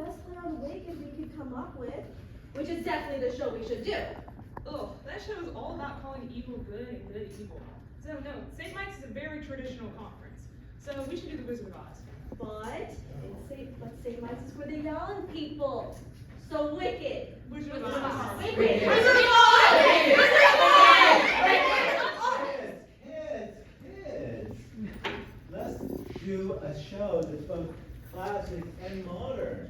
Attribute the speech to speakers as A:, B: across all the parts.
A: best one on Wicked we could come up with, which is definitely the show we should do.
B: Ugh, that show is all about calling evil good and good evil. So no, St. Mike's is a very traditional conference. So we should do the Wizard of Oz.
A: But St. Mike's is for the young people. So Wicked.
B: Wizard of Oz.
A: Wicked.
C: Kids, let's do a show that's both classic and modern,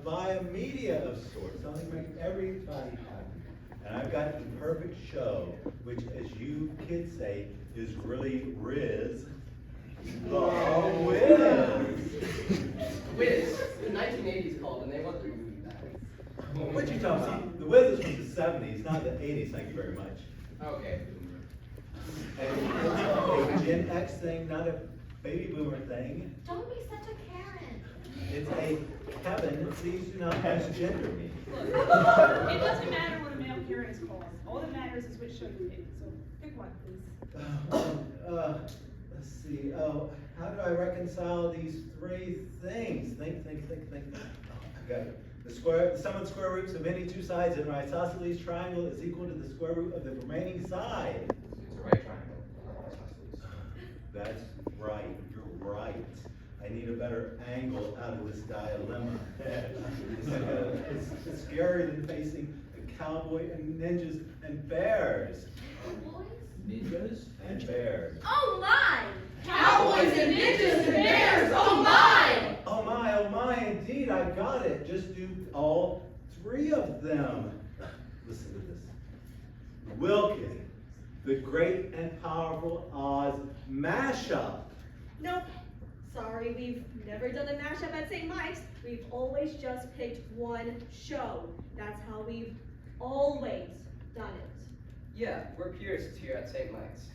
C: via media of sorts, something to make everybody happy. And I've got the perfect show, which, as you kids say, is really rizz. The Whiz.
D: Whiz. The 1980s called, and they want their movie back.
C: What you talking about? The Whiz is from the 70s, not the 80s. Thank you very much.
D: Okay.
C: And it's a Gen X thing, not a baby boomer thing.
E: Don't be such a Karen.
C: It's a Kevin, please do not misgender me.
B: Look, it doesn't matter what a male Karen is called. All that matters is which show you pick. So pick one, please.
C: Let's see. Oh, how do I reconcile these three things? Think. Oh, I got it. The sum of the square roots of any two sides in an isosceles triangle is equal to the square root of the remaining side.
D: It's a right triangle.
C: That's right. You're right. I need a better angle out of this dilemma. It's scarier than facing a cowboy and ninjas and bears.
E: Boys?
D: Ninjas?
C: And bears.
A: Oh my!
E: Cowboys and ninjas and bears, oh my!
C: Oh my, indeed, I got it. Just do all three of them. Listen to this. Wilked, the great and powerful Oz mashup.
A: Nope. Sorry, we've never done a mashup at St. Mike's. We've always just picked one show. That's how we've always done it.
D: Yeah, we're purists here at St. Mike's.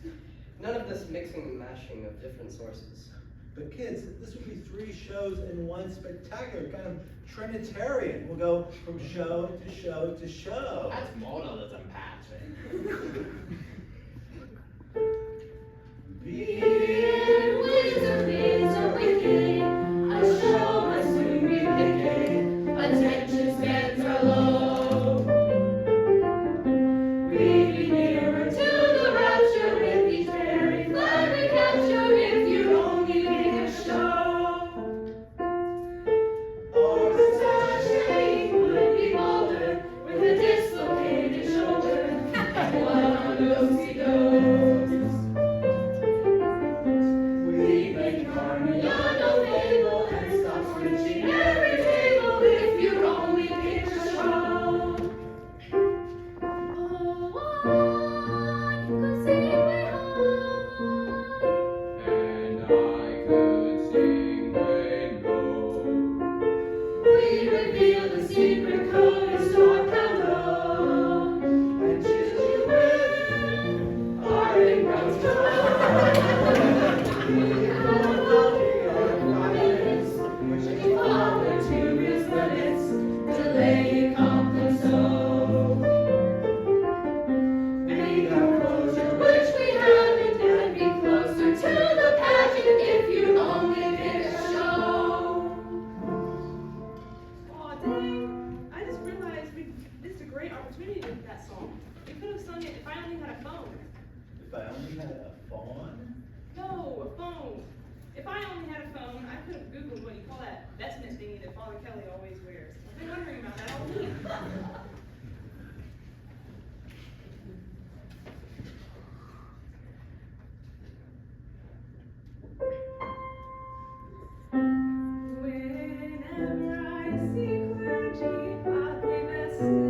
D: None of this mixing and mashing of different sources.
C: But kids, this would be three shows in one spectacular, kind of Trinitarian. We'll go from show to show to show.
D: That's modalism, Patrick.
E: Wizard is a wicked, a show must soon be picked. Attention spans are low. We'd be nearer to the rapture with each fairy flag we capture if you only pick a show. Our society would be bolder with a dislocated shoulder and one on those goes. We make harmony on no fable and stop switching every table if you only pick a show. Oh, one could sing way high,
D: And I could sing way low.
E: we reveal the secret code and start hello, and choose you with our inroads to we have a body of confidence, which is power to its limits, delay accomplish so. We have closure which we haven't, and be closer to the pageant if you only pick a show.
B: Aw, dang. I just realized we missed a great opportunity with that song. We could have sung it if I only had a phone.
C: If I only had a fawn.
B: No, a phone. If I only had a phone, I could have Googled what you call that vestment thingy that Father Kelly always wears. I've been wondering about that all week. Whenever I see clergy, oddly vested,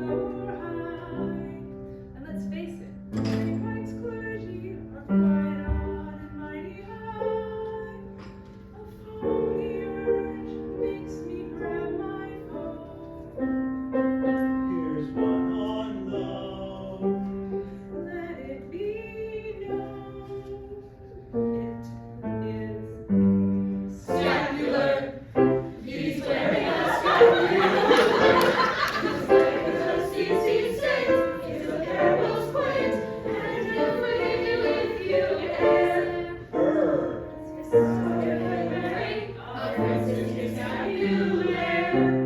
B: low or high, and let's face it, St. Mike's clergy are quite odd and mighty high. A phony urge makes me grab my phone.
C: Here's one on low.
B: Let it be known, it is
E: Scapular, he's wearing a scapular. His legs CC state is a perilous quaint, and he'll forgive you if you err.
C: Her.
E: So you're wearing a Franciscan scapular.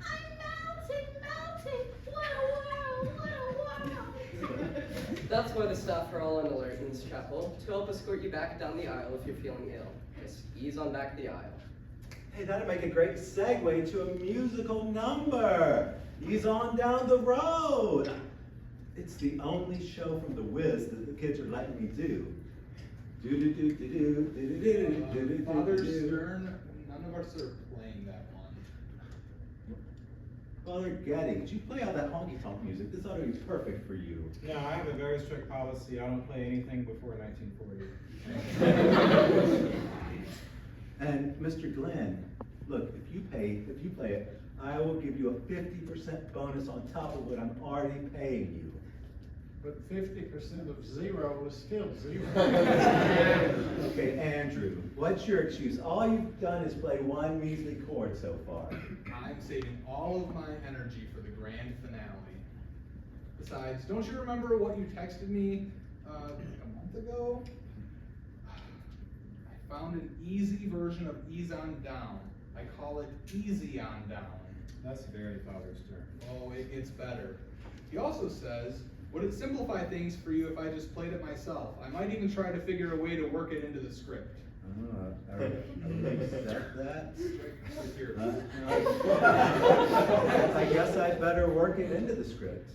E: I'm melting, wow.
D: That's why the staff are all on alert in this chapel, to help escort you back down the aisle if you're feeling ill. Just ease on back the aisle.
C: Hey, that'd make a great segue to a musical number. Ease on down the road. It's the only show from the Wiz that the kids are letting me do.
F: Father Stern, none of us are playing that one.
C: Father Getty, could you play all that honky-tonk music? This ought to be perfect for you.
G: No, I have a very strict policy. I don't play anything before 1940.
C: And Mr. Glenn, look, if you play it, I will give you a 50% bonus on top of what I'm already paying you.
G: But 50% of zero is still zero.
C: Okay, Andrew, what's your excuse? All you've done is play one measly chord so far.
F: I'm saving all of my energy for the grand finale. Besides, don't you remember what you texted me like a month ago? I found an easy version of Ease on Down. I call it Easy on Down.
G: That's very Father Stern.
F: Oh, it gets better. He also says, would it simplify things for you if I just played it myself? I might even try to figure a way to work it into the script.
C: I accept that.
F: Right here.
C: I guess I'd better work it into the script.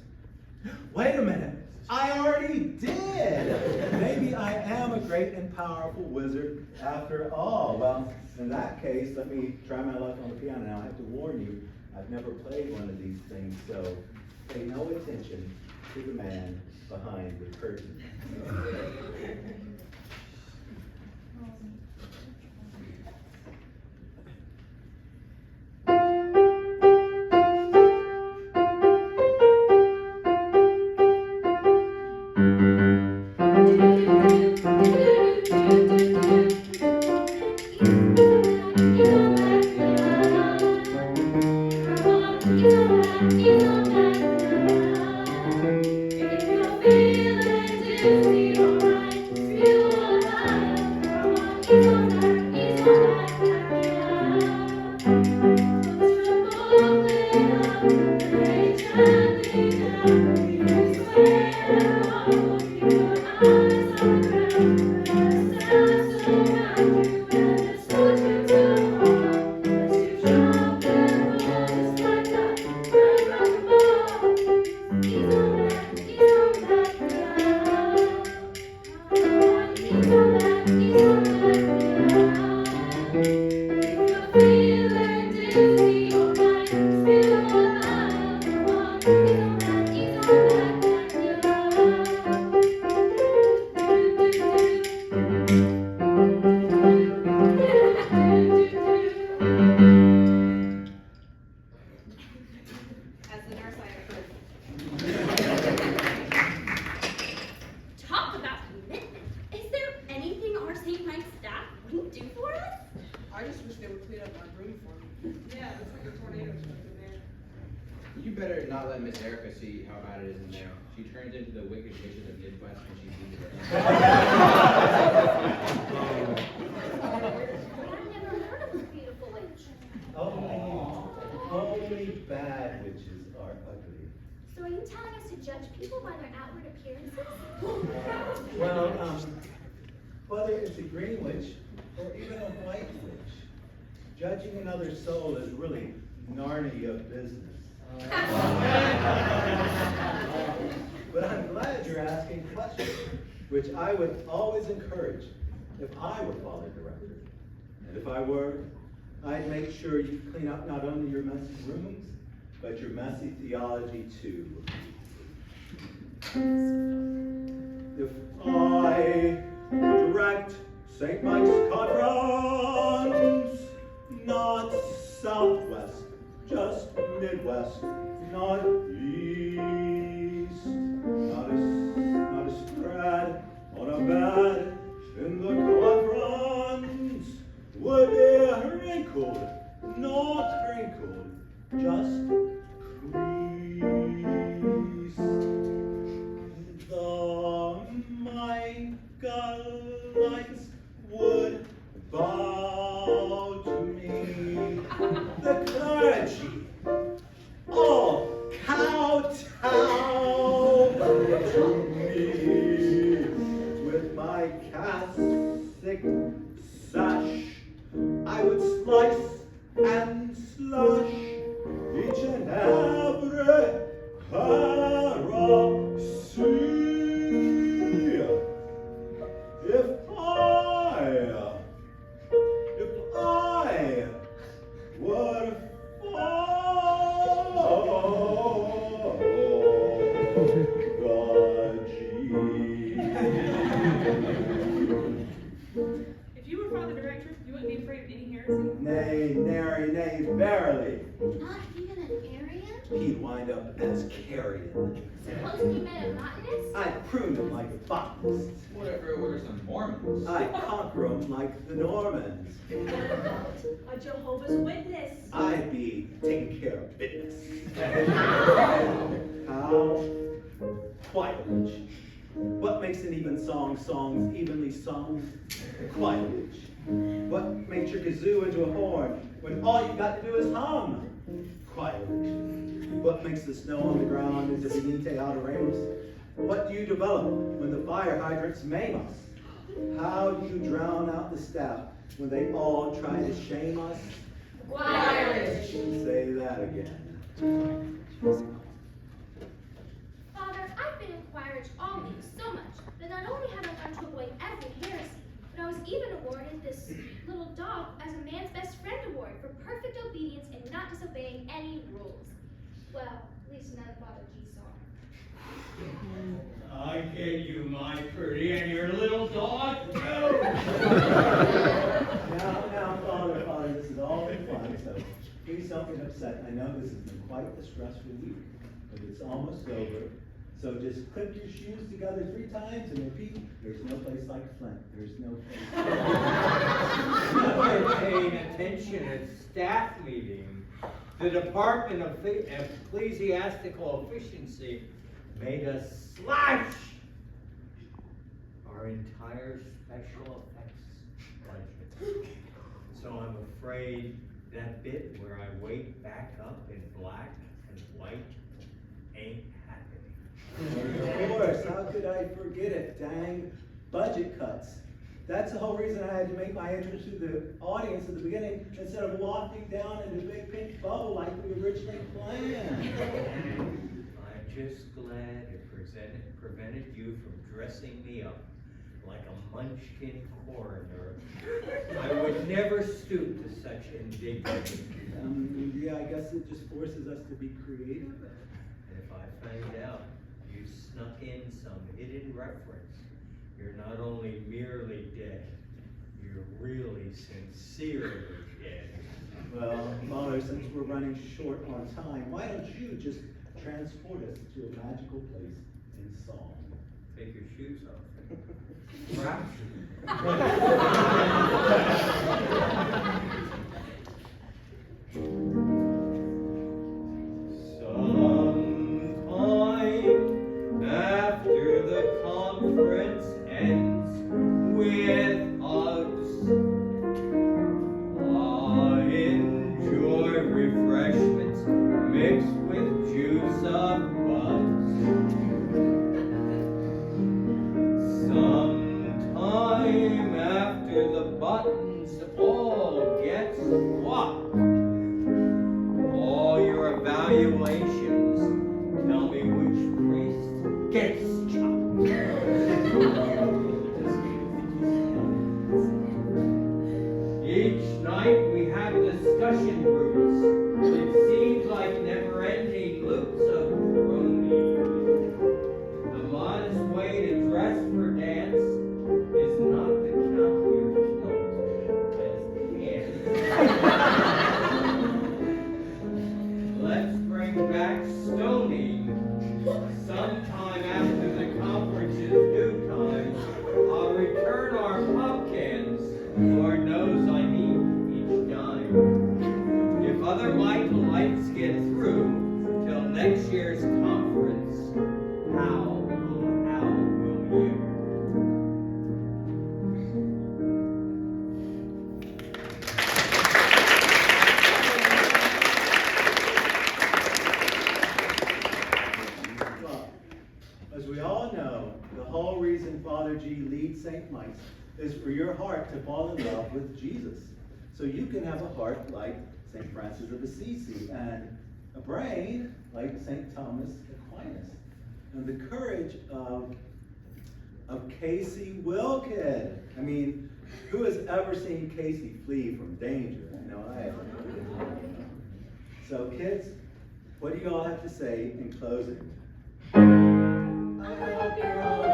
C: Wait a minute, I already did! Maybe I am a great and powerful wizard after all. Well, in that case, let me try my luck on the piano. Now, I have to warn you, I've never played one of these things, so pay no attention to the man behind the curtain.
H: You better not let Miss Erica see how bad it is in there. She turns into the wicked witches of Midwest when she sees her.
E: I've never heard of a beautiful witch.
C: Only bad witches are ugly.
E: So are you telling us to judge people by their outward appearances?
C: Well, whether it's a green witch or even a white witch, judging another soul is really Narnia business. But I'm glad you're asking questions, which I would always encourage if I were Father Director. And if I were, I'd make sure you clean up not only your messy rooms, but your messy theology too. If I direct St. Mike's Conference, not Southwest, just Midwest, not East, not a spread on a bed in the conference would be wrinkled, not crinkled, just creased. The Michaelites would bow to me, the clergy would
B: If you were Father Director, you wouldn't be afraid of any heresy.
C: Nay, nary, nay, verily.
E: Not even an Aryan?
C: He'd wind up as carrion.
E: Suppose he met a botanist?
C: I'd prune him like a botanist.
H: What if it were some Mormons?
C: I'd conquer him like the Normans.
A: What about a Jehovah's Witness?
C: I'd be taking care of business. How? Quietly. What makes an even song songs evenly sung? Quietly. What makes your kazoo into a horn when all you've got to do is hum? Quietly. What makes the snow on the ground into Benite Adoremus? What do you develop when the fire hydrants maim us? How do you drown out the staff when they all try to shame us?
E: Quiet.
C: Say that again.
E: Father, I've been in choirage all week so much that not only have I learned to avoid every heresy, but I was even awarded this little dog as a man's best friend award for perfect obedience and not disobeying any rules. Well, at least none of Father G's song.
I: I gave you my pretty and your little dog too.
C: Now, Father, this is all in fun, so please don't get upset. I know this has been quite a stressful week, but it's almost over. So just clip your shoes together 3 times and repeat, there's no place like Flint. There's no place
I: We're paying attention at staff meeting. The Department of Ecclesiastical Efficiency made us slash our entire special effects budget. So I'm afraid that bit where I wake back up in black and white ain't happening.
C: Of course, how could I forget it? Dang budget cuts. That's the whole reason I had to make my entrance to the audience at the beginning instead of wafting down in a big pink bubble like we originally planned.
I: I'm just glad it prevented you from dressing me up like a munchkin coroner. I would never stoop to such indignity.
C: Yeah, I guess it just forces us to be creative.
I: And if I find out you snuck in some hidden reference, you're not only merely dead, you're really sincerely dead.
C: Well, Father, since we're running short on time, why don't you just transport us to a magical place in song?
I: Take your shoes off. Perhaps. Sometime after the conference ends with hugs, I enjoy refreshments mixed with juice of bugs. Sometime after the buttons all get swapped, all your evaluations tell me which priest gets chopped. Each night we have discussion groups. It seems like never-ending loops of groaning. The modest way to dress for dance is not to count your kilt as pants. Let's bring back stoning. Sometime after the conference is due time, I'll return our pumpkins. Lord knows I need each dime. If other lights get through till next year's conference, how will you?
C: Well, as we all know, the whole reason Father G leads St. Mike's is for your heart to fall in love with Jesus. So you can have a heart like St. Francis of Assisi and a brain like St. Thomas Aquinas, and the courage of Casey Wilked. I mean, who has ever seen Casey flee from danger? You know, I have. So kids, what do you all have to say in closing?
A: I hope you're all